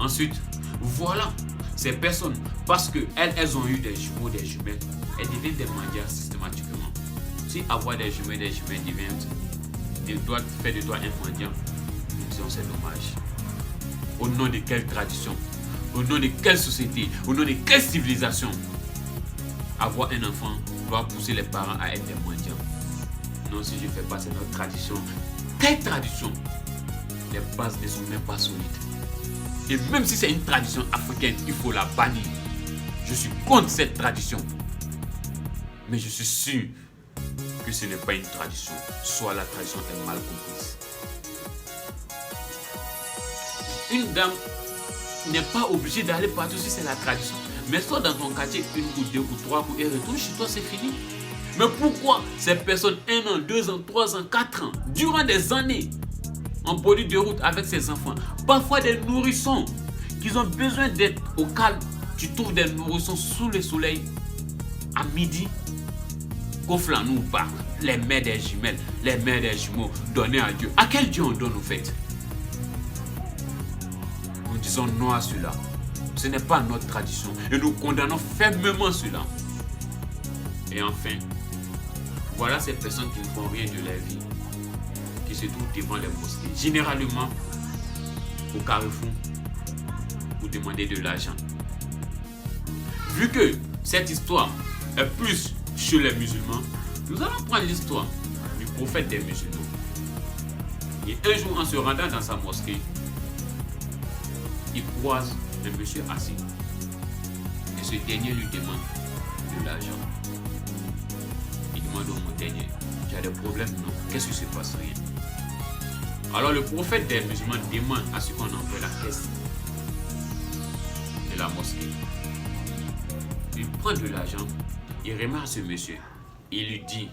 Ensuite, voilà, ces personnes, parce qu'elles ont eu des jumeaux, des jumelles, elles deviennent des mendiants systématiquement. Si avoir des jumeaux, des jumelles fait de toi un mendiant, nous disons c'est dommage. Au nom de quelle tradition? Au nom de quelle société? Au nom de quelle civilisation? Avoir un enfant doit pousser les parents à être des mendiants. Non, si je ne fais pas, c'est notre tradition. Quelle tradition? Les bases ne sont même pas solides. Et même si c'est une tradition africaine, il faut la bannir. Je suis contre cette tradition. Mais je suis sûr que ce n'est pas une tradition. Soit la tradition est mal comprise. Une dame n'est pas obligée d'aller partout si c'est la tradition. Mais soit dans ton quartier, une ou deux ou trois coups et retourne chez toi, c'est fini. Mais pourquoi ces personnes, 1 an, 2 ans, 3 ans, 4 ans, durant des années, en bord de route avec ses enfants, parfois des nourrissons qui ont besoin d'être au calme. Tu trouves des nourrissons sous le soleil à midi. Conflans-nous par les mères des jumelles, les mères des jumeaux, donnés à Dieu. À quel Dieu on donne au fait? Nous disons non à cela. Ce n'est pas notre tradition et nous condamnons fermement cela. Et enfin, voilà ces personnes qui ne font rien de leur vie, qui se trouvent devant les mosquées, généralement au carrefour, pour demander de l'argent. Vu que cette histoire est plus chez les musulmans, nous allons prendre l'histoire du prophète des musulmans. Et un jour, en se rendant dans sa mosquée, il croise un monsieur assis. Et ce dernier lui demande de l'argent. Il demande au montagnais, tu as des problèmes? Non. Qu'est-ce qui se passe? Rien. Alors le prophète des musulmans demande à ce qu'on envoie la caisse de la mosquée. Il prend de l'argent, il remet à ce monsieur. Il lui dit,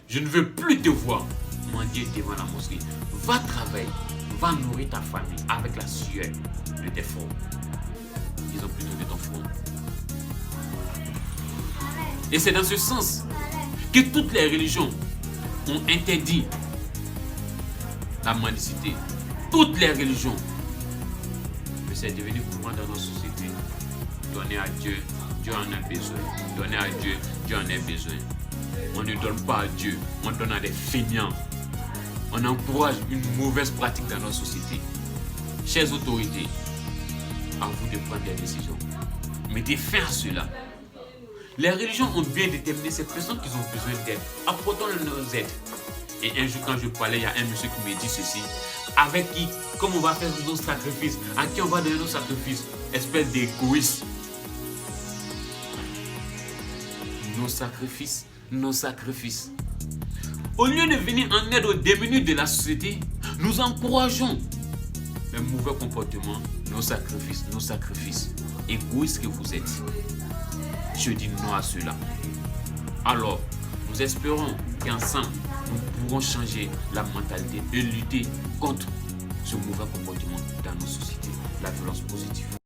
je ne veux plus te voir mendier devant la mosquée. Va travailler, va nourrir ta famille avec la sueur de tes fronts. Disons plutôt de ton front. Et c'est dans ce sens que toutes les religions ont interdit la mendicité. Toutes les religions. Mais c'est devenu courant dans nos sociétés. Donner à Dieu, Dieu en a besoin. Donner à Dieu, Dieu en a besoin. On ne donne pas à Dieu, on donne à des feignants. On encourage une mauvaise pratique dans notre société. Chères autorités, à vous de prendre des décisions. Mettez fin à cela. Les religions ont bien déterminé ces personnes qui ont besoin d'aide. Apportons-leur nos aides. Et un jour, quand je parlais, il y a un monsieur qui me dit ceci. Avec qui, comme on va faire nos sacrifices, à qui on va donner nos sacrifices? Espèce d'égoïste. Nos sacrifices, nos sacrifices. Au lieu de venir en aide aux démunis de la société, nous encourageons le mauvais comportement, nos sacrifices. Égoïstes que vous êtes. Je dis non à cela. Alors, nous espérons qu'ensemble, nous pourrons changer la mentalité et lutter contre ce mauvais comportement dans nos sociétés, la violence positive.